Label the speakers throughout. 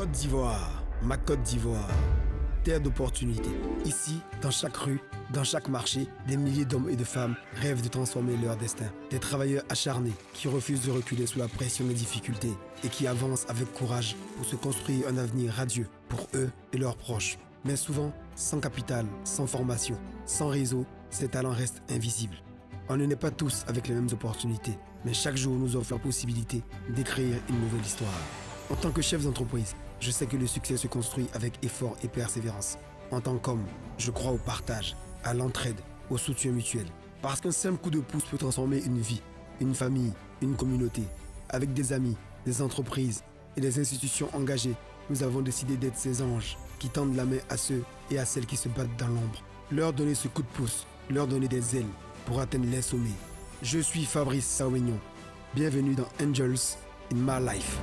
Speaker 1: Côte d'Ivoire, ma Côte d'Ivoire, terre d'opportunités. Ici, dans chaque rue, dans chaque marché, des milliers d'hommes et de femmes rêvent de transformer leur destin. Des travailleurs acharnés qui refusent de reculer sous la pression des difficultés et qui avancent avec courage pour se construire un avenir radieux pour eux et leurs proches. Mais souvent, sans capital, sans formation, sans réseau, ces talents restent invisibles. On ne naît pas tous avec les mêmes opportunités, mais chaque jour nous offre la possibilité d'écrire une nouvelle histoire. En tant que chef d'entreprise, je sais que le succès se construit avec effort et persévérance. En tant qu'homme, je crois au partage, à l'entraide, au soutien mutuel. Parce qu'un simple coup de pouce peut transformer une vie, une famille, une communauté. Avec des amis, des entreprises et des institutions engagées, nous avons décidé d'être ces anges qui tendent la main à ceux et à celles qui se battent dans l'ombre. Leur donner ce coup de pouce, leur donner des ailes pour atteindre les sommets. Je suis Fabrice Sauignon. Bienvenue dans Angels in My Life.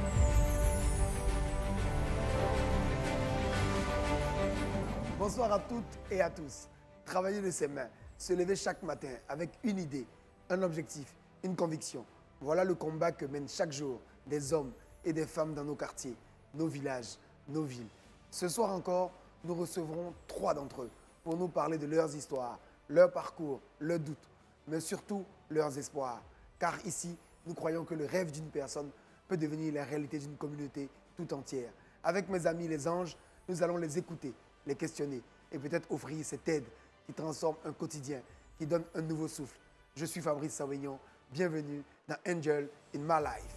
Speaker 2: Bonsoir à toutes et à tous. Travailler de ses mains, se lever chaque matin avec une idée, un objectif, une conviction. Voilà le combat que mènent chaque jour des hommes et des femmes dans nos quartiers, nos villages, nos villes. Ce soir encore, nous recevrons 3 d'entre eux pour nous parler de leurs histoires, leur parcours, leurs doutes, mais surtout leurs espoirs. Car ici, nous croyons que le rêve d'une personne peut devenir la réalité d'une communauté tout entière. Avec mes amis les anges, nous allons les écouter, les questionner et peut-être offrir cette aide qui transforme un quotidien, qui donne un nouveau souffle. Je suis Fabrice Sauignon, bienvenue dans Angel in My Life.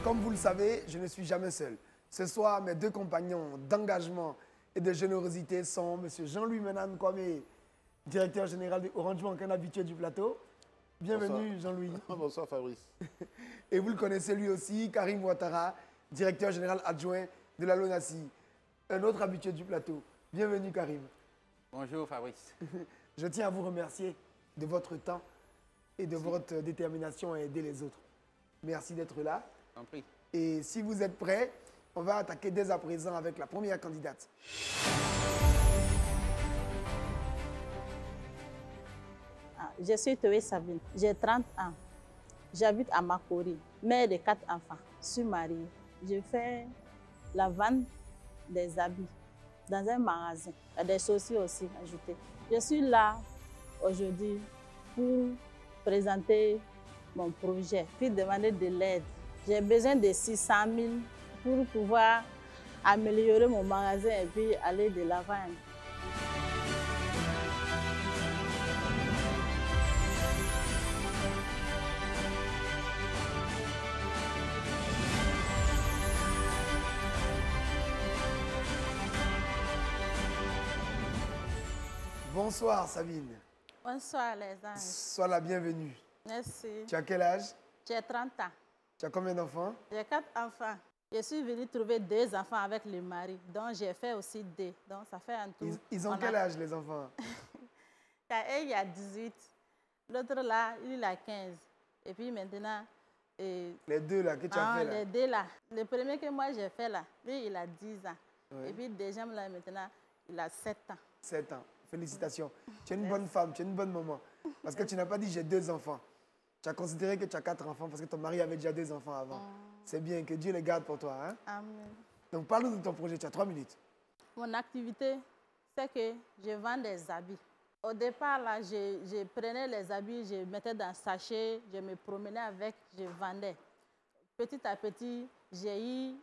Speaker 2: Comme vous le savez, je ne suis jamais seul. Ce soir, mes 2 compagnons d'engagement et de générosité sont M. Jean-Louis Menan Kwame, directeur général de Orange Bank, un habitué du plateau. Bienvenue Jean-Louis.
Speaker 3: Bonsoir Fabrice.
Speaker 2: Et vous le connaissez lui aussi, Karim Ouattara, directeur général adjoint de la LONASI, un autre habitué du plateau. Bienvenue Karim.
Speaker 4: Bonjour Fabrice.
Speaker 2: Je tiens à vous remercier de votre temps et de votre détermination à aider les autres. Merci d'être là.
Speaker 4: En prie.
Speaker 2: Et si vous êtes prêts, on va attaquer dès à présent avec la première candidate.
Speaker 5: Je suis Théo Sabine, j'ai 30 ans. J'habite à Makori, mère de 4 enfants. Je suis mariée. Je fais la vente des habits dans un magasin. Il y a des chaussures aussi ajoutées. Je suis là aujourd'hui pour présenter mon projet, puis demander de l'aide. J'ai besoin de 600 000 pour pouvoir améliorer mon magasin et puis aller de l'avant.
Speaker 2: Bonsoir Sabine.
Speaker 5: Bonsoir les anges.
Speaker 2: Sois la bienvenue.
Speaker 5: Merci.
Speaker 2: Tu as quel âge?
Speaker 5: J'ai 30 ans.
Speaker 2: Tu as combien d'enfants?
Speaker 5: J'ai 4 enfants. Je suis venue trouver 2 enfants avec le mari. Donc j'ai fait aussi 2. Donc ça fait un tout.
Speaker 2: Ils ont quel âge les enfants?
Speaker 5: Il y a 18. L'autre là, il a 15. Et puis maintenant...
Speaker 2: les 2 là que tu as fait là?
Speaker 5: Les 2 là. Le premier que moi j'ai fait là, lui il a 10 ans.
Speaker 2: Oui.
Speaker 5: Et puis le deuxième là maintenant, il a 7 ans.
Speaker 2: 7 ans. Félicitations. Tu es une bonne femme, tu es une bonne maman. Parce que tu n'as pas dit j'ai 2 enfants. Tu as considéré que tu as 4 enfants parce que ton mari avait déjà 2 enfants avant. C'est bien, que Dieu les garde pour toi. Hein?
Speaker 5: Amen.
Speaker 2: Donc parle-nous de ton projet, tu as 3 minutes.
Speaker 5: Mon activité, c'est que je vends des habits. Au départ, là, je prenais les habits, je mettais dans un sachet, je me promenais avec, je vendais. Petit à petit, j'ai eu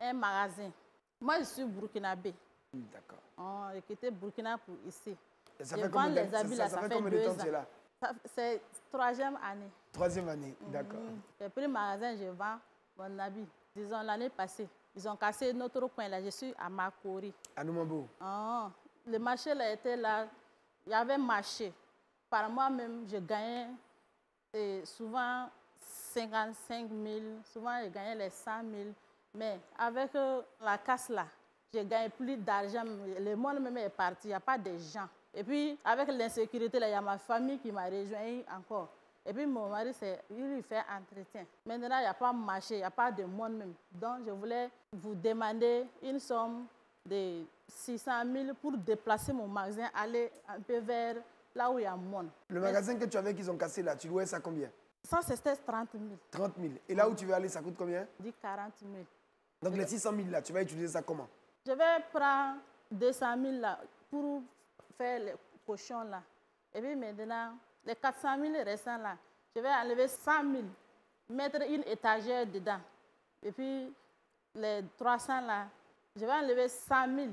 Speaker 5: un magasin. Moi, je suis burkinabé.
Speaker 2: D'accord.
Speaker 5: J'ai quitté Burkina pour ici.
Speaker 2: Et ça
Speaker 5: je
Speaker 2: fait
Speaker 5: vends
Speaker 2: combien
Speaker 5: les habits là, ça fait
Speaker 2: combien
Speaker 5: 2
Speaker 2: de temps
Speaker 5: ans.
Speaker 2: que tu es là?
Speaker 5: C'est 3e année.
Speaker 2: 3e année, d'accord.
Speaker 5: J'ai pris le magasin, je vends mon habit. Disons, l'année passée, ils ont cassé notre coin là. Je suis à Makori.
Speaker 2: À Noumambo.
Speaker 5: Le marché là était là. Il y avait marché. Par moi-même, je gagnais souvent 55 000. Souvent, je gagnais les 100 000. Mais avec la casse là, je gagne plus d'argent. Le monde même est parti. Il n'y a pas de gens. Et puis, avec l'insécurité, il y a ma famille qui m'a rejoint encore. Et puis, mon mari, il fait entretien. Maintenant, il n'y a pas de marché, il n'y a pas de monde même. Donc, je voulais vous demander une somme de 600 000 pour déplacer mon magasin, aller un peu vers là où il y a monde.
Speaker 2: Le magasin que tu avais qu'ils ont cassé là, tu louais ça combien?
Speaker 5: Ça, c'était 30 000.
Speaker 2: 30 000. Et là où tu veux aller, ça coûte combien?
Speaker 5: Je dis 40 000.
Speaker 2: Donc les 600 000 là, tu vas utiliser ça comment?
Speaker 5: Je vais prendre 200 000 là pour faire les cochons là. Et puis maintenant, les 400 000 restants là, je vais enlever 100 000, mettre une étagère dedans. Et puis les 300 là, je vais enlever 100 000.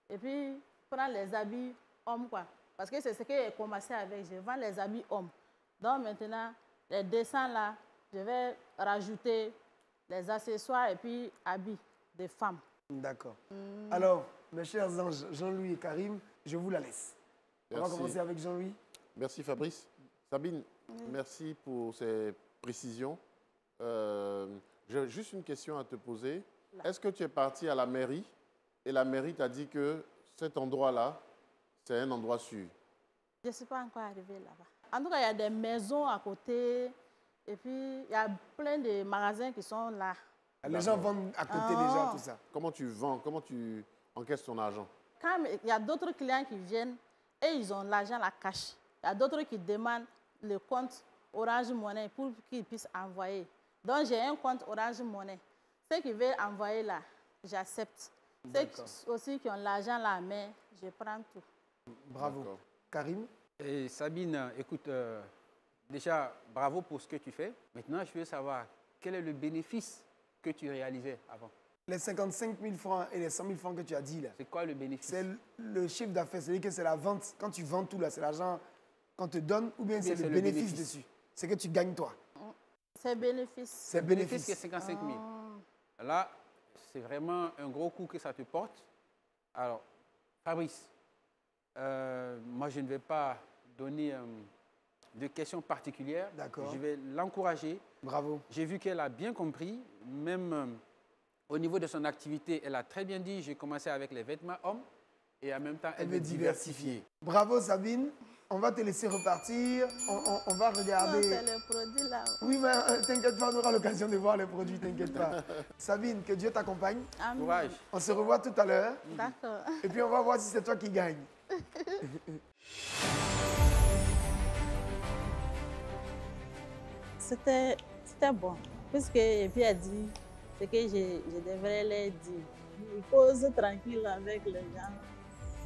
Speaker 5: Et puis prendre les habits hommes quoi. Parce que c'est ce que j'ai commencé avec, je vends les habits hommes. Donc maintenant, les 200 là, je vais rajouter les accessoires et puis habits des femmes.
Speaker 2: D'accord. Alors, mes chers anges, Jean-Louis et Karim, je vous la laisse. On va commencer avec Jean-Louis.
Speaker 3: Merci Fabrice. Sabine, merci pour ces précisions. J'ai juste une question à te poser. Est-ce que tu es parti à la mairie et la mairie t'a dit que cet endroit-là, c'est un endroit sûr?
Speaker 5: Je ne suis pas encore arrivée là-bas. En tout cas, il y a des maisons à côté et puis il y a plein de magasins qui sont là.
Speaker 2: Les gens vendent à côté déjà tout ça.
Speaker 3: Comment tu vends? Comment tu encaisses ton argent?
Speaker 5: Quand il y a d'autres clients qui viennent et ils ont l'argent à cash. Il y a d'autres qui demandent le compte Orange Money pour qu'ils puissent envoyer. Donc, j'ai un compte Orange Money. Ceux qui veulent envoyer là, j'accepte. Ceux aussi qui ont l'argent à la main, je prends tout.
Speaker 2: Bravo. Karim?
Speaker 4: Et Sabine, écoute, déjà, bravo pour ce que tu fais. Maintenant, je veux savoir quel est le bénéfice que tu réalisais avant.
Speaker 2: Les 55 000 francs et les 100 000 francs que tu as dit là.
Speaker 4: C'est quoi le bénéfice?
Speaker 2: C'est le chiffre d'affaires, c'est-à-dire que c'est la vente. Quand tu vends tout là, c'est l'argent qu'on te donne ou bien c'est le bénéfice dessus? C'est que tu gagnes toi.
Speaker 5: C'est bénéfice.
Speaker 2: C'est bénéfice.
Speaker 4: Qui est 55 000. Là, c'est vraiment un gros coup que ça te porte. Alors, Fabrice, moi, je ne vais pas donner de questions particulières.
Speaker 2: D'accord.
Speaker 4: Je vais l'encourager.
Speaker 2: Bravo.
Speaker 4: J'ai vu qu'elle a bien compris, même au niveau de son activité, elle a très bien dit, j'ai commencé avec les vêtements hommes et en même temps, elle veut diversifier.
Speaker 2: Bravo Sabine. On va te laisser repartir. On va regarder.
Speaker 5: C'est le produit là.
Speaker 2: Oui, mais t'inquiète pas, on aura l'occasion de voir les produits, t'inquiète pas. Sabine, que Dieu t'accompagne.
Speaker 4: Courage.
Speaker 2: On se revoit tout à l'heure.
Speaker 5: D'accord.
Speaker 2: Et puis on va voir si c'est toi qui gagne.
Speaker 5: C'était bon. Puisque et puis elle dit ce que je devrais leur dire. Ils posent tranquille avec les gens.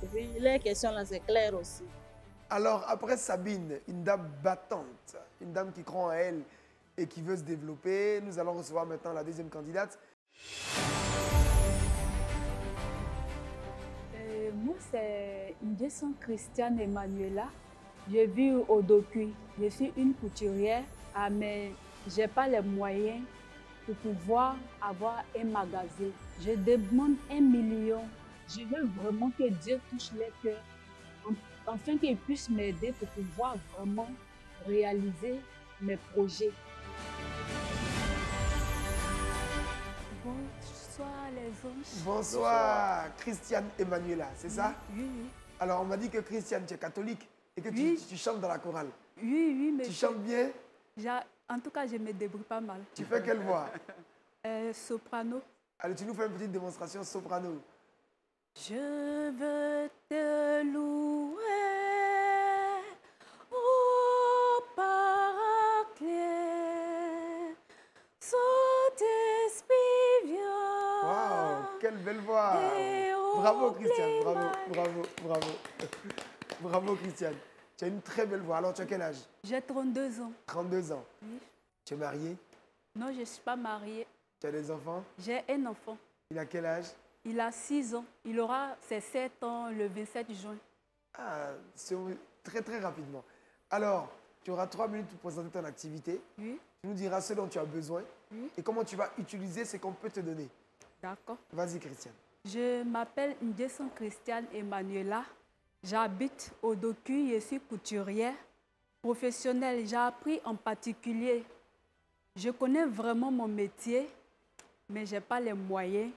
Speaker 5: Et puis les questions là, c'est clair aussi.
Speaker 2: Alors, après Sabine, une dame battante, une dame qui croit en elle et qui veut se développer, nous allons recevoir maintenant la deuxième candidate.
Speaker 6: Moi, c'est Ndjesson Christiane Emmanuela. Je vis au Docu. Je suis une couturière, mais je n'ai pas les moyens pour pouvoir avoir un magasin. Je demande 1 million. Je veux vraiment que Dieu touche les cœurs, afin qu'il puisse m'aider pour pouvoir vraiment réaliser mes projets. Bonsoir les anges.
Speaker 2: Bonsoir, Christiane Emmanuela, c'est ça?
Speaker 6: Oui, oui.
Speaker 2: Alors, on m'a dit que Christiane, tu es catholique et que tu chantes dans la chorale.
Speaker 6: Oui, oui, mais
Speaker 2: tu chantes bien?
Speaker 6: En tout cas, je me débrouille pas mal.
Speaker 2: Tu fais quelle voix?
Speaker 6: Soprano.
Speaker 2: Allez, tu nous fais une petite démonstration soprano.
Speaker 6: Je veux te louer, ô Paraclet, Saint-Esprit vient.
Speaker 2: Waouh, quelle belle voix! Bravo Christiane, bravo. Bravo Christiane. Tu as une très belle voix. Alors, tu as quel âge?
Speaker 6: J'ai 32 ans.
Speaker 2: 32 ans.
Speaker 6: Oui.
Speaker 2: Tu es mariée?
Speaker 6: Non, je ne suis pas mariée.
Speaker 2: Tu as des enfants?
Speaker 6: J'ai un enfant.
Speaker 2: Il a quel âge?
Speaker 6: Il a 6 ans. Il aura ses 7 ans le 27 juin.
Speaker 2: Ah, c'est très très rapidement. Alors, tu auras 3 minutes pour présenter ton activité.
Speaker 6: Oui.
Speaker 2: Tu nous diras ce dont tu as besoin
Speaker 6: Oui.
Speaker 2: et comment tu vas utiliser ce qu'on peut te donner.
Speaker 6: D'accord.
Speaker 2: Vas-y, Christiane.
Speaker 6: Je m'appelle Ndjesson Christiane Emmanuela. J'habite au Docu, je suis couturière professionnelle. J'ai appris en particulier. Je connais vraiment mon métier, mais je n'ai pas les moyens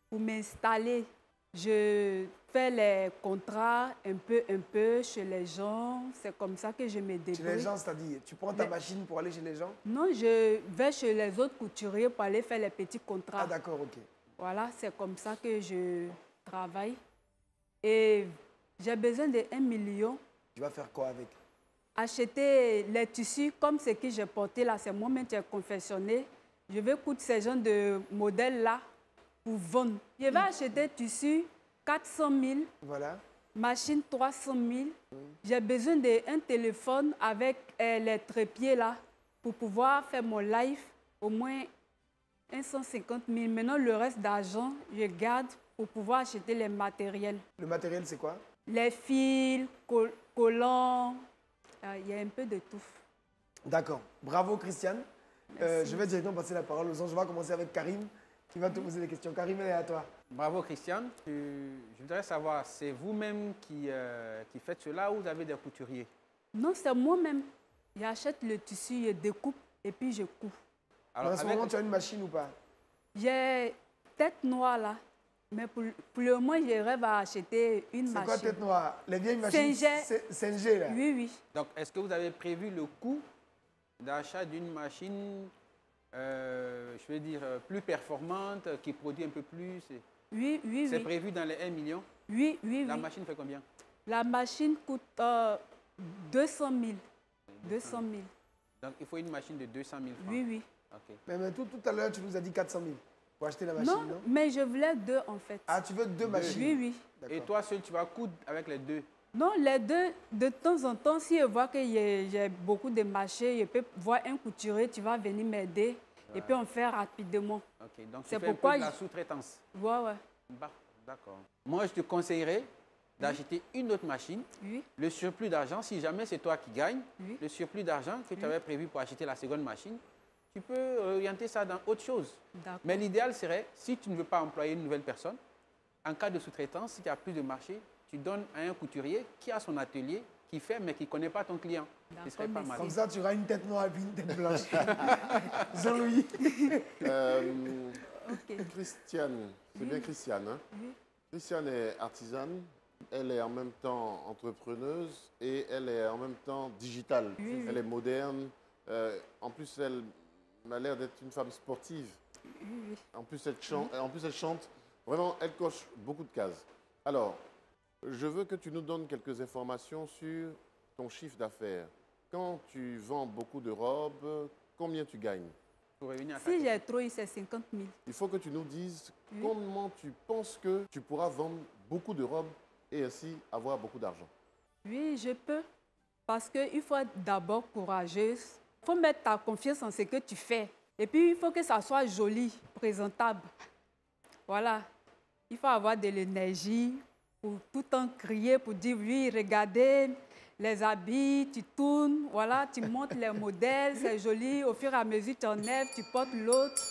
Speaker 6: pour m'installer. Je fais les contrats un peu chez les gens. C'est comme ça que je me débrouille.
Speaker 2: Chez les gens, c'est-à-dire, tu prends ta machine pour aller chez les gens?
Speaker 6: Non, je vais chez les autres couturiers pour aller faire les petits contrats.
Speaker 2: Ah, d'accord, ok.
Speaker 6: Voilà, c'est comme ça que je travaille. Et j'ai besoin de 1 million.
Speaker 2: Tu vas faire quoi avec?
Speaker 6: Acheter les tissus comme ce que j'ai porté là, c'est moi-même qui ai confectionné. Je vais coudre ces genres de modèles-là pour vendre. Je vais acheter tissus 400 000,
Speaker 2: Voilà.
Speaker 6: machine 300 000. J'ai besoin d'un téléphone avec les trépieds là pour pouvoir faire mon live, au moins 150 000. Maintenant, le reste d'argent, je garde pour pouvoir acheter les matériels.
Speaker 2: Le matériel, c'est quoi?
Speaker 6: Les fils, collants, il y a un peu de tout.
Speaker 2: D'accord. Bravo, Christiane. Je vais directement passer la parole aux anges. Je vais commencer avec Karim, qui va te poser des questions. Karim, elle est à toi.
Speaker 4: Bravo Christiane. Je voudrais savoir, c'est vous-même qui faites cela ou vous avez des couturiers?
Speaker 6: Non, c'est moi-même. J'achète le tissu, je découpe et puis je couds.
Speaker 2: Alors, en ce moment, tu as une machine ou pas?
Speaker 6: J'ai tête noire là, mais pour le moment, je rêve à acheter une machine.
Speaker 2: C'est quoi tête noire? Les vieilles machines Singer, là?
Speaker 6: Oui, oui.
Speaker 4: Donc, est-ce que vous avez prévu le coût d'achat d'une machine, je veux dire, plus performante, qui produit un peu plus?
Speaker 6: Oui, oui,
Speaker 4: C'est
Speaker 6: oui.
Speaker 4: prévu dans les 1 million?
Speaker 6: Oui, oui,
Speaker 4: La
Speaker 6: oui.
Speaker 4: machine fait combien?
Speaker 6: La machine coûte 200 000. 200 000.
Speaker 4: Donc, il faut une machine de 200 000 francs.
Speaker 6: Oui, oui.
Speaker 4: Ok.
Speaker 2: Mais tout à l'heure, tu nous as dit 400 000 pour acheter la machine,
Speaker 6: Non,
Speaker 2: non?
Speaker 6: mais je voulais deux en fait.
Speaker 2: Ah, tu veux deux machines?
Speaker 6: Oui, oui.
Speaker 4: Et
Speaker 2: D'accord.
Speaker 4: toi seul, tu vas coudre avec les deux?
Speaker 6: Non, les deux, de temps en temps, si je vois que j'ai beaucoup de marchés, je peux voir un couturier, tu vas venir m'aider et puis on fait rapidement.
Speaker 4: Ok, donc tu
Speaker 6: C'est
Speaker 4: fais un peu
Speaker 6: pourquoi
Speaker 4: de la sous-traitance.
Speaker 6: Ouais, ouais.
Speaker 4: Bah, d'accord. Moi, je te conseillerais d'acheter une autre machine.
Speaker 6: Oui,
Speaker 4: Le surplus d'argent, si jamais c'est toi qui gagnes,
Speaker 6: oui.
Speaker 4: le surplus d'argent que tu avais prévu pour acheter la seconde machine, tu peux orienter ça dans autre chose.
Speaker 6: D'accord.
Speaker 4: Mais l'idéal serait, si tu ne veux pas employer une nouvelle personne, en cas de sous-traitance, si tu as plus de marché, tu donnes à un couturier qui a son atelier, qui fait, mais qui ne connaît pas ton client. Ce serait pas mal.
Speaker 2: Comme ça, tu auras une tête noire et puis une tête blanche. Jean-Louis.
Speaker 3: Christiane, c'est bien Christiane, hein?
Speaker 6: Oui.
Speaker 3: Christiane est artisane, elle est en même temps entrepreneuse et elle est en même temps digitale.
Speaker 6: Oui,
Speaker 3: Elle est moderne. En plus, elle a l'air d'être une femme sportive.
Speaker 6: Oui, oui.
Speaker 3: En plus, elle chante. Vraiment, elle coche beaucoup de cases. Alors, je veux que tu nous donnes quelques informations sur ton chiffre d'affaires. Quand tu vends beaucoup de robes, combien tu gagnes?
Speaker 4: Pour revenir à ta
Speaker 6: Si
Speaker 4: question.
Speaker 6: j'ai trop eu, c'est 50 000.
Speaker 3: Il faut que tu nous dises
Speaker 6: Oui.
Speaker 3: comment tu penses que tu pourras vendre beaucoup de robes et ainsi avoir beaucoup d'argent.
Speaker 6: Oui, je peux. Parce qu'il faut être d'abord courageuse. Il faut mettre ta confiance en ce que tu fais. Et puis, il faut que ça soit joli, présentable. Voilà. Il faut avoir de l'énergie pour tout le temps crier, pour dire, oui, regardez les habits, tu tournes, voilà, tu montes les modèles, c'est joli. Au fur et à mesure, tu enlèves, tu portes l'autre.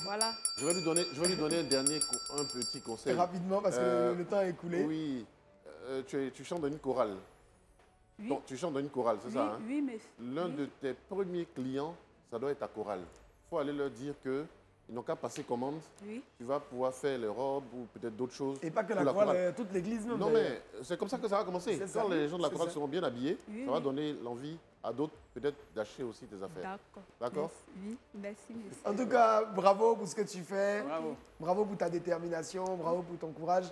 Speaker 6: Voilà.
Speaker 3: Je vais lui donner un petit conseil.
Speaker 2: Rapidement, parce que le temps est écoulé.
Speaker 3: Oui, tu chantes dans une chorale.
Speaker 6: Oui.
Speaker 3: Donc, tu chantes dans une chorale, c'est
Speaker 6: Oui,
Speaker 3: ça, hein?
Speaker 6: oui, mais...
Speaker 3: L'un
Speaker 6: oui.
Speaker 3: de tes premiers clients, ça doit être ta chorale. Il faut aller leur dire qu'ils n'ont qu'à passer commande.
Speaker 6: Oui.
Speaker 3: Tu vas pouvoir faire les robes ou peut-être d'autres choses.
Speaker 2: Et pas que
Speaker 3: pour
Speaker 2: la chorale, toute l'église même.
Speaker 3: Non, mais c'est comme ça que ça va commencer.
Speaker 2: C'est ça.
Speaker 3: Quand les gens de la
Speaker 2: C'est
Speaker 3: chorale
Speaker 2: ça.
Speaker 3: seront bien habillés,
Speaker 6: Oui,
Speaker 3: ça va
Speaker 6: oui.
Speaker 3: donner l'envie à d'autres peut-être d'acheter aussi tes affaires.
Speaker 6: D'accord.
Speaker 3: D'accord?
Speaker 6: Merci. Oui, merci, merci.
Speaker 2: En tout cas, bravo pour ce que tu fais.
Speaker 4: Bravo.
Speaker 2: Bravo pour ta détermination. Bravo pour ton courage,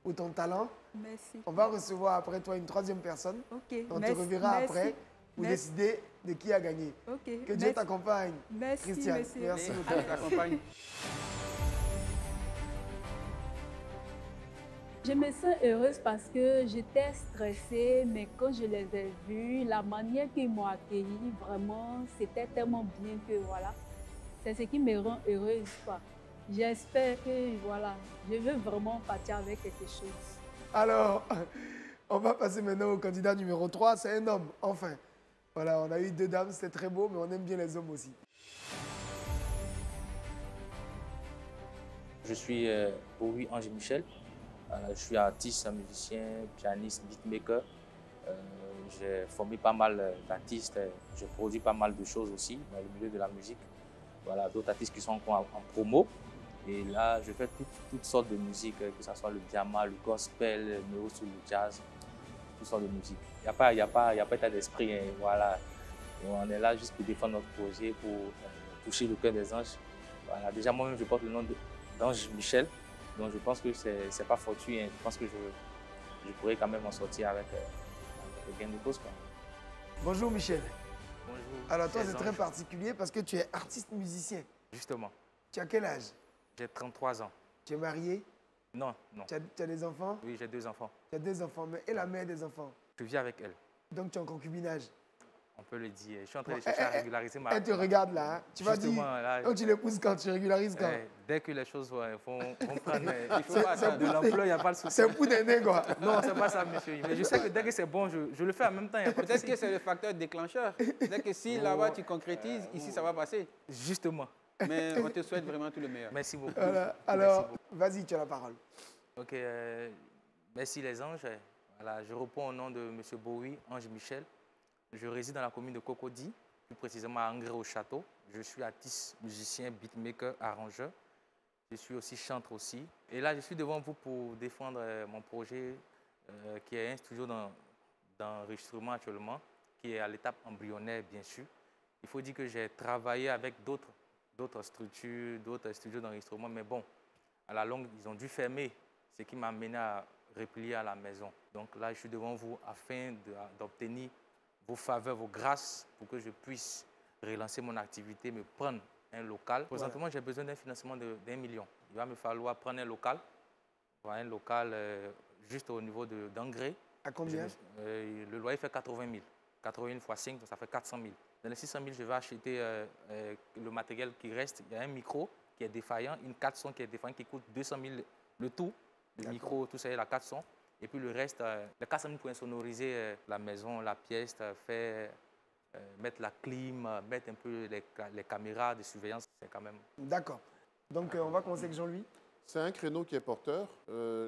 Speaker 2: pour ton talent.
Speaker 6: Merci.
Speaker 2: On va recevoir après toi une troisième personne.
Speaker 6: Ok.
Speaker 2: On
Speaker 6: merci,
Speaker 2: te reverra
Speaker 6: merci,
Speaker 2: après pour
Speaker 6: merci.
Speaker 2: décider de qui a gagné.
Speaker 6: Ok.
Speaker 2: Que Dieu
Speaker 6: merci.
Speaker 2: t'accompagne.
Speaker 6: Merci,
Speaker 2: Christiane,
Speaker 6: merci.
Speaker 2: merci
Speaker 4: Et
Speaker 2: beaucoup.
Speaker 4: Dieu t'accompagne.
Speaker 6: Je me sens heureuse parce que j'étais stressée, mais quand je les ai vus, la manière qu'ils m'ont accueillie, vraiment, c'était tellement bien que voilà, c'est ce qui me rend heureuse, quoi. J'espère que voilà, je veux vraiment partir avec quelque chose.
Speaker 2: Alors, on va passer maintenant au candidat numéro 3. C'est un homme, enfin. Voilà, on a eu deux dames, c'était très beau, mais on aime bien les hommes aussi.
Speaker 7: Je suis Bowie Ange Michel. Je suis artiste, musicien, pianiste, beatmaker. J'ai formé pas mal d'artistes. Je produis pas mal de choses aussi dans le milieu de la musique. Voilà, d'autres artistes qui sont encore en promo. Et là, je fais toutes sortes de musique, que ce soit le diamant, le gospel, le néo-soul, le jazz, toutes sortes de musique. Il n'y a pas état d'esprit. Hein, voilà. On est là juste pour défendre notre projet, pour toucher le cœur des anges. Voilà. Déjà, moi-même, je porte le nom d'Ange Michel. Donc, je pense que ce n'est pas fortuit. Hein. Je pense que je pourrais quand même en sortir avec gain de cause, quoi.
Speaker 2: Bonjour Michel.
Speaker 7: Bonjour.
Speaker 2: Alors toi,
Speaker 7: chers
Speaker 2: c'est très
Speaker 7: anges.
Speaker 2: particulier parce que tu es artiste musicien.
Speaker 7: Justement,
Speaker 2: Tu as quel âge?
Speaker 7: j'ai 33 ans.
Speaker 2: Tu es marié?
Speaker 7: Non, non.
Speaker 2: Tu as des enfants?
Speaker 7: Oui, j'ai 2 enfants.
Speaker 2: Tu as 2 enfants, mais et la mère des enfants?
Speaker 7: Je vis avec elle.
Speaker 2: Donc tu es en concubinage.
Speaker 7: On peut le dire. Je suis en train de chercher à régulariser ma...
Speaker 2: Elle te regarde là, hein. Tu vas
Speaker 7: Justement,
Speaker 2: dire,
Speaker 7: là,
Speaker 2: donc tu l'épouses quand, tu régularises quand?
Speaker 7: dès que les choses vont prendre
Speaker 4: Il faut pas attendre.
Speaker 7: de l'ampleur, il n'y a pas de souci.
Speaker 2: C'est pour d'aider quoi.
Speaker 7: Non, c'est pas ça, monsieur. Mais je sais que dès que c'est bon, je le fais en même temps.
Speaker 4: Peut-être que c'est le facteur déclencheur. Peut-être que si là-bas tu concrétises, ici ça va passer.
Speaker 7: Justement.
Speaker 4: Mais on te souhaite vraiment tout le meilleur.
Speaker 7: Merci beaucoup.
Speaker 2: Voilà. Alors, vas-y, tu as la parole.
Speaker 7: Ok, merci les anges. Voilà, je réponds au nom de M. Bowie, Ange Michel. Je réside dans la commune de Cocody, plus précisément à Angré-au-Château. Je suis artiste, musicien, beatmaker, arrangeur. Je suis aussi chanteur aussi. Et là, je suis devant vous pour défendre mon projet qui est un studio d'enregistrement actuellement, qui est à l'étape embryonnaire, bien sûr. Il faut dire que j'ai travaillé avec d'autres structures, d'autres studios d'enregistrement, mais bon, à la longue, ils ont dû fermer, ce qui m'a amené à replier à la maison. Donc là, je suis devant vous afin d'obtenir vos faveurs, vos grâces, pour que je puisse relancer mon activité, me prendre un local. Présentement, j'ai besoin d'un financement d'1 million. Il va me falloir prendre un local, juste au niveau d'Angré.
Speaker 2: À combien?
Speaker 7: Le loyer fait 80 000. 80 000 x 5, donc ça fait 400 000. Dans les 600 000, je vais acheter le matériel qui reste. Il y a un micro qui est défaillant, une 400 qui est défaillante, qui coûte 200 000 le tout. Le micro, tout ça, il y a la 400. Et puis le reste, les 400 000 pour insonoriser la maison, la pièce, mettre la clim, mettre un peu les caméras de surveillance, c'est quand même...
Speaker 2: D'accord. Donc on va commencer avec Jean-Louis.
Speaker 3: C'est un créneau qui est porteur.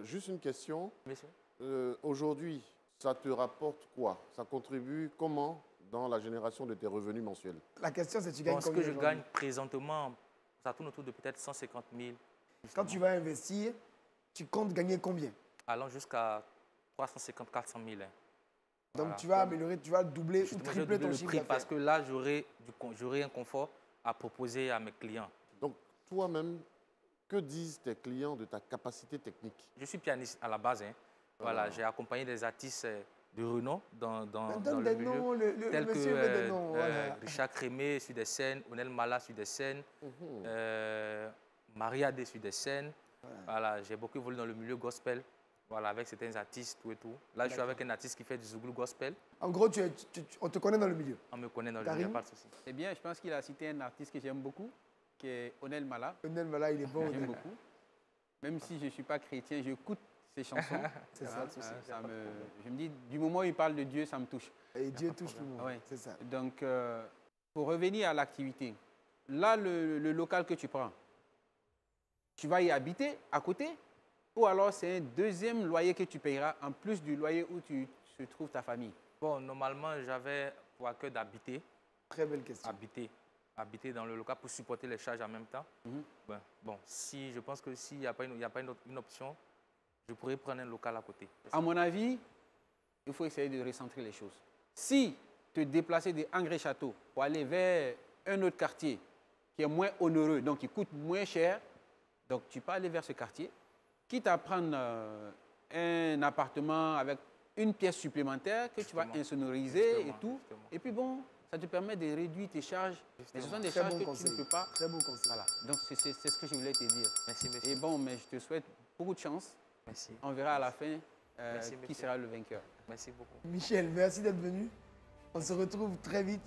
Speaker 3: Juste une question.
Speaker 7: Monsieur?
Speaker 3: Aujourd'hui, ça te rapporte quoi? Ça contribue comment dans la génération de tes revenus mensuels?
Speaker 2: La question, c'est tu gagnes
Speaker 7: Ce
Speaker 2: combien
Speaker 7: que je
Speaker 2: aujourd'hui?
Speaker 7: gagne présentement, ça tourne autour de peut-être 150 000.
Speaker 2: Quand tu vas investir, tu comptes gagner combien?
Speaker 7: Allant jusqu'à 350 400 000. Hein.
Speaker 2: Donc
Speaker 7: Voilà.
Speaker 2: tu vas améliorer, tu vas doubler ou
Speaker 7: Justement, je vais
Speaker 2: tripler
Speaker 7: doubler
Speaker 2: ton
Speaker 7: le
Speaker 2: chiffre
Speaker 7: prix
Speaker 2: d'affaires.
Speaker 7: parce que là, j'aurai un confort à proposer à mes clients.
Speaker 3: Donc, toi-même, que disent tes clients de ta capacité technique?
Speaker 7: Je suis pianiste à la base. Hein. Voilà, j'ai accompagné des artistes de renom dans
Speaker 2: Donne
Speaker 7: le
Speaker 2: des
Speaker 7: milieu,
Speaker 2: noms, le
Speaker 7: tels
Speaker 2: monsieur veut des noms. Voilà.
Speaker 7: Richard Crémé sur des scènes, Onel Mala sur des scènes, Maria D sur des scènes. Voilà, j'ai beaucoup évolué dans le milieu gospel, voilà, avec certains artistes, tout et tout. Là, je suis avec un artiste qui fait du Zouglou gospel.
Speaker 2: En gros, on te connaît dans le milieu.
Speaker 7: On me connaît dans le
Speaker 2: Karim?
Speaker 7: milieu, pas de souci.
Speaker 4: Eh bien, je pense qu'il a cité un artiste que j'aime beaucoup, qui est Onel Mala.
Speaker 2: Onel Mala, il est bon.
Speaker 4: J'aime beaucoup. Même si je ne suis pas chrétien, j'écoute ses chansons.
Speaker 2: C'est
Speaker 4: Voilà,
Speaker 2: ça.
Speaker 4: je me dis, du moment où il parle de Dieu, ça me touche.
Speaker 2: Et Dieu touche tout le monde.
Speaker 4: Ah ouais.
Speaker 2: C'est ça.
Speaker 4: Donc, pour revenir à l'activité, là, le local que tu prends, tu vas y habiter à côté ou alors c'est un deuxième loyer que tu payeras en plus du loyer où tu se trouve ta famille?
Speaker 7: Bon, normalement, j'avais pour cœur d'habiter,
Speaker 2: Très belle question.
Speaker 7: habiter dans le local pour supporter les charges en même temps. Bon, je pense que s'il n'y a pas, une option, je pourrais prendre un local à côté.
Speaker 4: À mon avis, il faut essayer de recentrer les choses. Si te déplacer de Angré-Château pour aller vers un autre quartier qui est moins onéreux, donc qui coûte moins cher, donc tu peux aller vers ce quartier, quitte à prendre un appartement avec une pièce supplémentaire que tu vas insonoriser et tout. Et puis bon, ça te permet de réduire tes charges. Mais ce sont des
Speaker 2: Très
Speaker 4: charges
Speaker 2: bon
Speaker 4: que
Speaker 2: conseil.
Speaker 4: tu ne peux pas.
Speaker 2: Très bon conseil.
Speaker 4: Voilà. Donc c'est ce que je voulais te dire.
Speaker 7: Merci, monsieur.
Speaker 4: Et bon, mais je te souhaite beaucoup de chance.
Speaker 7: Merci.
Speaker 4: On verra à la fin
Speaker 7: Merci,
Speaker 4: qui
Speaker 7: monsieur.
Speaker 4: sera le vainqueur.
Speaker 7: Merci beaucoup.
Speaker 2: Michel, merci d'être venu. On se retrouve très vite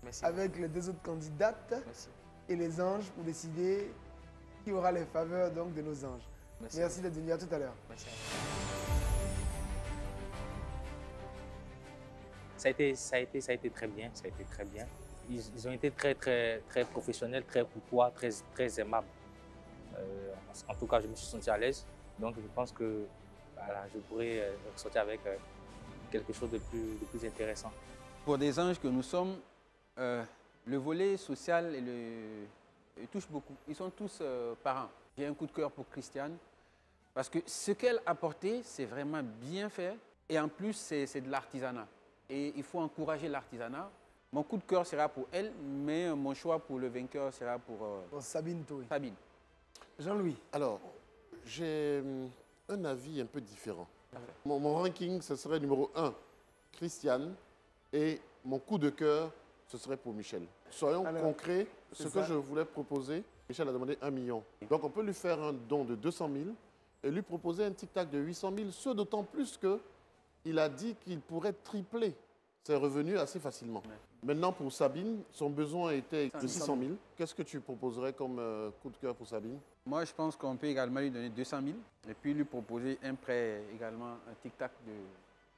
Speaker 7: Merci.
Speaker 2: avec les 2 autres candidates
Speaker 7: Merci.
Speaker 2: et les anges pour décider qui aura les faveurs donc, de nos anges.
Speaker 7: Merci.
Speaker 2: Merci d'être venu. À tout à l'heure.
Speaker 7: Merci.
Speaker 8: Ça a été très bien, ça a été très bien. Ils ont été très professionnels, très courtois, très aimables. En tout cas, je me suis senti à l'aise. Donc, je pense que voilà, je pourrais sortir avec quelque chose de plus intéressant.
Speaker 4: Pour des anges que nous sommes, le volet social touche beaucoup. Ils sont tous parents. J'ai un coup de cœur pour Christiane parce que ce qu'elle a apporté, c'est vraiment bien fait. Et en plus, c'est de l'artisanat. Et il faut encourager l'artisanat. Mon coup de cœur sera pour elle, mais mon choix pour le vainqueur sera pour
Speaker 2: Bon, Sabine Toé.
Speaker 4: Sabine.
Speaker 2: Jean-Louis.
Speaker 3: Alors, j'ai un avis un peu différent. Mon ranking, ce serait numéro 1, Christiane et mon coup de cœur, ce serait pour Michel. Soyons concrets, ce que je voulais proposer, Michel a demandé 1 million. Donc on peut lui faire un don de 200 000 et lui proposer un tic-tac de 800 000, ce d'autant plus qu'il a dit qu'il pourrait tripler ses revenus assez facilement. Maintenant, pour Sabine, son besoin était de 600 000. Qu'est-ce que tu proposerais comme coup de cœur pour Sabine?
Speaker 4: Moi, je pense qu'on peut également lui donner 200 000 et puis lui proposer un prêt également, un tic-tac de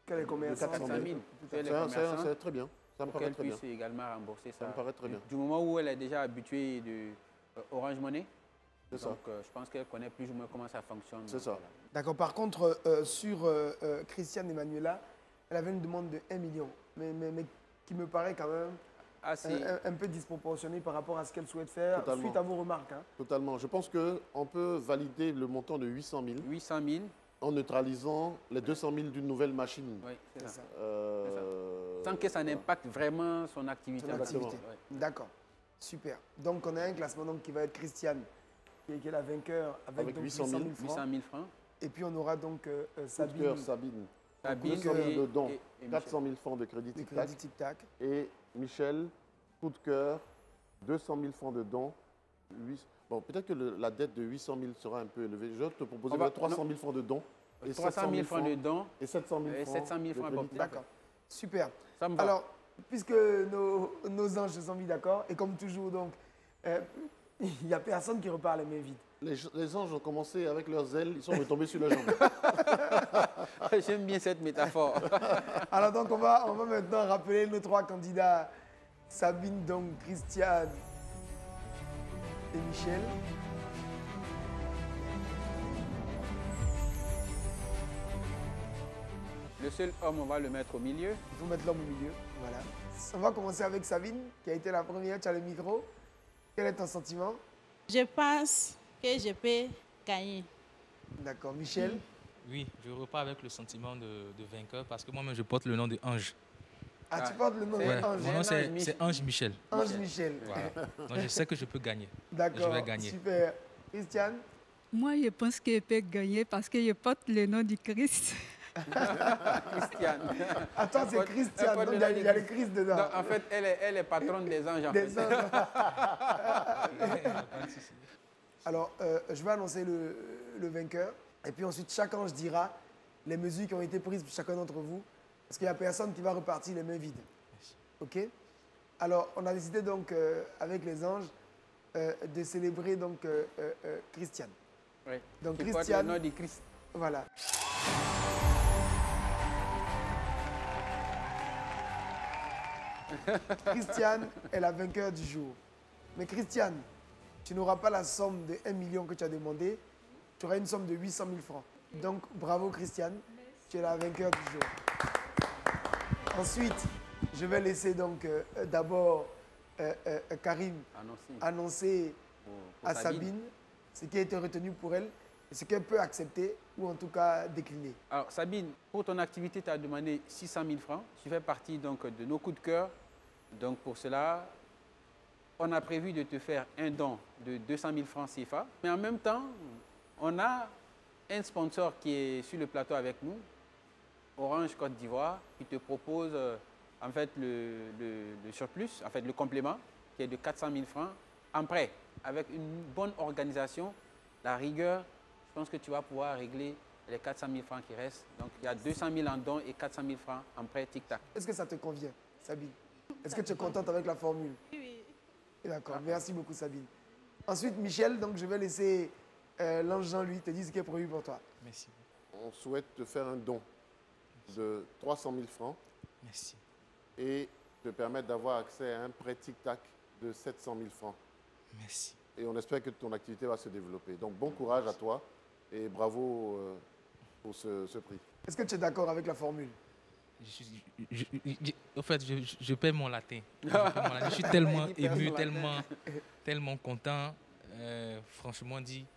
Speaker 2: Quel est combien?
Speaker 4: 400 000.
Speaker 3: C'est très bien. Ça me paraît très bien.
Speaker 4: Qu'elle puisse également rembourser ça.
Speaker 3: Ça me paraît très bien.
Speaker 4: Du moment où elle est déjà habituée de Orange Money,
Speaker 3: c'est ça.
Speaker 4: Donc je pense qu'elle connaît plus ou moins comment ça fonctionne.
Speaker 3: C'est ça.
Speaker 4: Voilà.
Speaker 2: D'accord. Par contre, sur Christiane Emmanuela, elle avait une demande de 1 million, mais qui me paraît quand même un peu disproportionnée par rapport à ce qu'elle souhaite faire. Totalement. Suite à vos remarques. Hein.
Speaker 3: Totalement. Je pense qu'on peut valider le montant de 800 000.
Speaker 4: 800 000.
Speaker 3: En neutralisant les 200 000 d'une nouvelle machine.
Speaker 4: Oui, c'est ça. Sans que ça n'impacte vraiment son activité.
Speaker 2: D'accord. Super. Donc, on a un classement donc, qui va être Christiane, qui est la vainqueur avec donc 800 000
Speaker 4: francs.
Speaker 2: Et puis, on aura donc Sabine.
Speaker 3: Sabine.
Speaker 2: Sabine
Speaker 3: de don, 400 000 francs de crédit tic-tac. Et Michel, coup de cœur, 200 000 francs de don. Bon, peut-être que la dette de 800 000 sera un peu élevée. Je te proposer 300 000 francs de dons.
Speaker 4: 300 000 francs de dons.
Speaker 3: Et 700 000 francs.
Speaker 2: D'accord. Super.
Speaker 4: Ça me va.
Speaker 2: Alors, puisque nos anges se sont mis d'accord, et comme toujours, donc, il n'y a personne qui repart les mains vides.
Speaker 3: Les anges ont commencé avec leurs ailes, ils sont retombés sur leurs jambes.
Speaker 4: J'aime bien cette métaphore.
Speaker 2: Alors, donc, on va maintenant rappeler nos 3 candidats. Sabine, donc, Christiane et Michel.
Speaker 4: Le seul homme, on va le mettre au milieu.
Speaker 2: Il faut mettre l'homme au milieu, voilà. On va commencer avec Sabine, qui a été la première. Tu as le micro. Quel est ton sentiment?
Speaker 5: Je pense que je peux gagner.
Speaker 2: D'accord. Michel?
Speaker 9: Oui, je repars avec le sentiment de vainqueur parce que moi-même, je porte le nom de Ange.
Speaker 2: Ah, tu portes le nom d'Ange?
Speaker 9: Mon nom, c'est Ange Michel.
Speaker 2: Ange Michel.
Speaker 9: Voilà. Donc, je sais que je peux gagner.
Speaker 2: D'accord.
Speaker 9: Je vais gagner.
Speaker 2: Super. Christiane?
Speaker 6: Moi, je pense que je peux gagner parce que je porte le nom du Christ.
Speaker 4: Christiane.
Speaker 2: Attends, c'est Christiane. Donc, il y a le Christ dedans.
Speaker 4: Donc, en fait, elle est patronne des anges.
Speaker 2: Des anges. Alors, je vais annoncer le vainqueur. Et puis ensuite, chaque ange dira les mesures qui ont été prises pour chacun d'entre vous. Parce qu'il n'y a personne qui va repartir les mains vides. OK? Alors, on a décidé donc, avec les anges, de célébrer donc Christiane.
Speaker 4: Oui.
Speaker 2: Donc,
Speaker 4: tu
Speaker 2: Christiane.
Speaker 4: Le nom du Christ.
Speaker 2: Voilà. Christiane est la vainqueur du jour. Mais Christiane, tu n'auras pas la somme de 1 million que tu as demandé. Tu auras une somme de 800 000 francs. Donc, bravo Christiane. Tu es la vainqueur du jour. Ensuite, je vais laisser donc d'abord Karim annoncer à Sabine ce qui a été retenu pour elle et ce qu'elle peut accepter ou en tout cas décliner.
Speaker 4: Alors Sabine, pour ton activité, tu as demandé 600 000 francs. Tu fais partie donc de nos coups de cœur. Donc pour cela, on a prévu de te faire un don de 200 000 francs CFA. Mais en même temps, on a un sponsor qui est sur le plateau avec nous, Orange Côte d'Ivoire, qui te propose en fait le surplus, en fait le complément, qui est de 400 000 francs en prêt. Avec une bonne organisation, la rigueur, je pense que tu vas pouvoir régler les 400 000 francs qui restent. Donc il y a 200 000 en don et 400 000 francs en prêt tic-tac.
Speaker 2: Est-ce que ça te convient, Sabine? Est-ce que tu es contente avec la formule?
Speaker 5: Oui.
Speaker 2: D'accord, merci beaucoup Sabine. Ensuite, Michel, donc je vais laisser l'ange Jean-Louis te dire ce qui est prévu pour toi.
Speaker 9: Merci.
Speaker 3: On souhaite te faire un don de 300 000 francs.
Speaker 9: Merci.
Speaker 3: Et te permettre d'avoir accès à un prêt tic-tac de 700 000 francs.
Speaker 9: Merci.
Speaker 3: Et on espère que ton activité va se développer. Donc bon courage à toi et bravo pour ce prix.
Speaker 2: Est-ce que tu es d'accord avec la formule?
Speaker 9: En fait, je perds mon latin. Je suis tellement ému, tellement content. Franchement dit,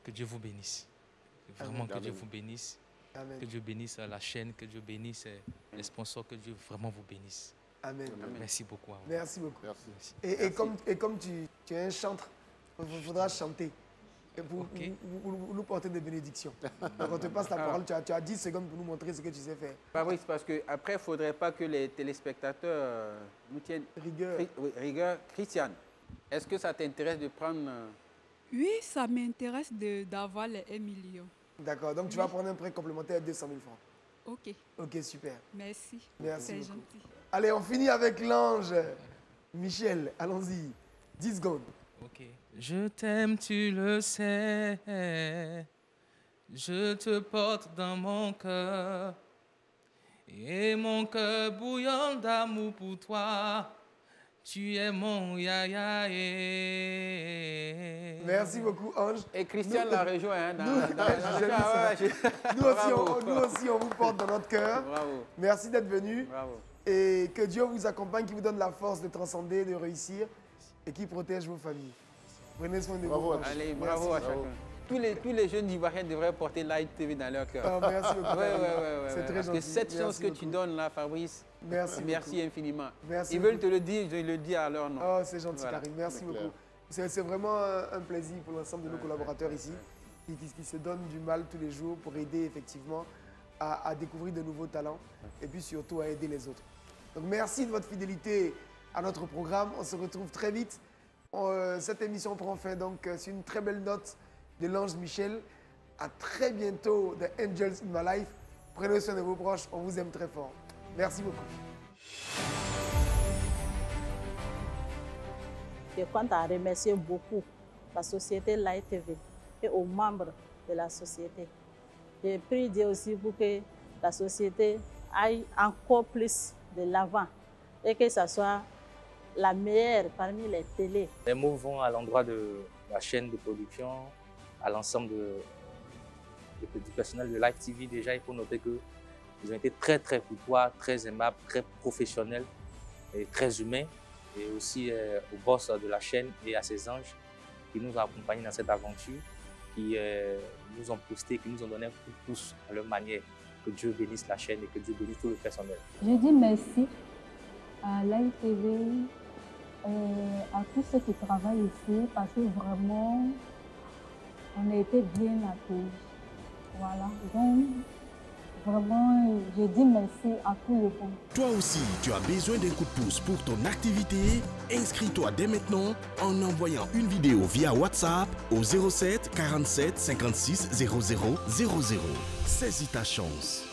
Speaker 9: que Dieu vous bénisse. Vraiment que Dieu vous bénisse.
Speaker 2: Amen.
Speaker 9: Que Dieu bénisse la chaîne, que Dieu bénisse les sponsors, que Dieu vraiment vous bénisse.
Speaker 2: Amen.
Speaker 9: Merci beaucoup.
Speaker 2: Merci beaucoup.
Speaker 3: Merci.
Speaker 2: Et comme tu es un chantre, il faudra chanter. pour nous porter des bénédictions. Donc on te passe la parole, tu as 10 secondes pour nous montrer ce que tu sais faire.
Speaker 4: Fabrice, parce qu'après, il ne faudrait pas que les téléspectateurs nous tiennent
Speaker 2: rigueur.
Speaker 4: Rigueur. Christiane, est-ce que ça t'intéresse de prendre...
Speaker 6: Oui, ça m'intéresse d'avoir les 1 million.
Speaker 2: D'accord, donc tu vas prendre un prêt complémentaire de 200 000 francs.
Speaker 6: Ok.
Speaker 2: Ok, super.
Speaker 6: Merci.
Speaker 2: Merci
Speaker 6: c'est
Speaker 2: beaucoup.
Speaker 6: gentil.
Speaker 2: Allez, on finit avec l'ange. Michel, allons-y. 10 secondes.
Speaker 9: Ok. Je t'aime, tu le sais. Je te porte dans mon cœur. Et mon cœur bouillonne d'amour pour toi. Tu es mon yaya.
Speaker 2: Merci beaucoup, Ange.
Speaker 4: Et Christiane l'a rejoint. Hein,
Speaker 2: nous aussi, on vous porte dans notre cœur.
Speaker 4: Bravo.
Speaker 2: Merci d'être venu.
Speaker 4: Bravo.
Speaker 2: Et que Dieu vous accompagne, qui vous donne la force de transcender, de réussir et qui protège vos familles. Prenez soin de vous.
Speaker 4: Allez, bravo à chacun. Tous les jeunes Ivoiriens devraient porter Light TV dans leur cœur.
Speaker 2: Oh, merci beaucoup.
Speaker 4: C'est très gentil. Parce que cette chance que tu donnes là, Fabrice, merci infiniment.
Speaker 2: Merci
Speaker 4: Ils veulent te le dire, je le dis à leur nom.
Speaker 2: Oh, c'est gentil, Karim. Merci beaucoup. C'est vraiment un plaisir pour l'ensemble de nos collaborateurs ici, qui se donnent du mal tous les jours pour aider effectivement à découvrir de nouveaux talents et puis surtout à aider les autres. Donc merci de votre fidélité à notre programme. On se retrouve très vite. Cette émission prend fin donc sur une très belle note de l'ange Michel. À très bientôt de Angels in My Life. Prenez soin de vos proches. On vous aime très fort. Merci beaucoup.
Speaker 5: Je compte à remercier beaucoup la société Light TV et aux membres de la société. Je prie Dieu aussi pour que la société aille encore plus de l'avant et que ça soit la meilleure parmi les télés.
Speaker 7: Les mots vont à l'endroit de la chaîne de production, à l'ensemble du personnel de Light TV. Déjà, il faut noter qu'ils ont été très courtois, très aimables, très professionnels et très humains. Et aussi au boss de la chaîne et à ses anges qui nous ont accompagnés dans cette aventure, qui nous ont posté, qui nous ont donné un coup de pouce à leur manière. Que Dieu bénisse la chaîne et que Dieu bénisse tout le personnel.
Speaker 6: Je dis merci à Light TV, à tous ceux qui travaillent ici, parce que vraiment, on a été bien accueillis. Voilà, donc vraiment, je dis merci à tout le monde.
Speaker 10: Toi aussi, tu as besoin d'un coup de pouce pour ton activité? Inscris-toi dès maintenant en envoyant une vidéo via WhatsApp au 07 47 56 00 00. Saisis ta chance.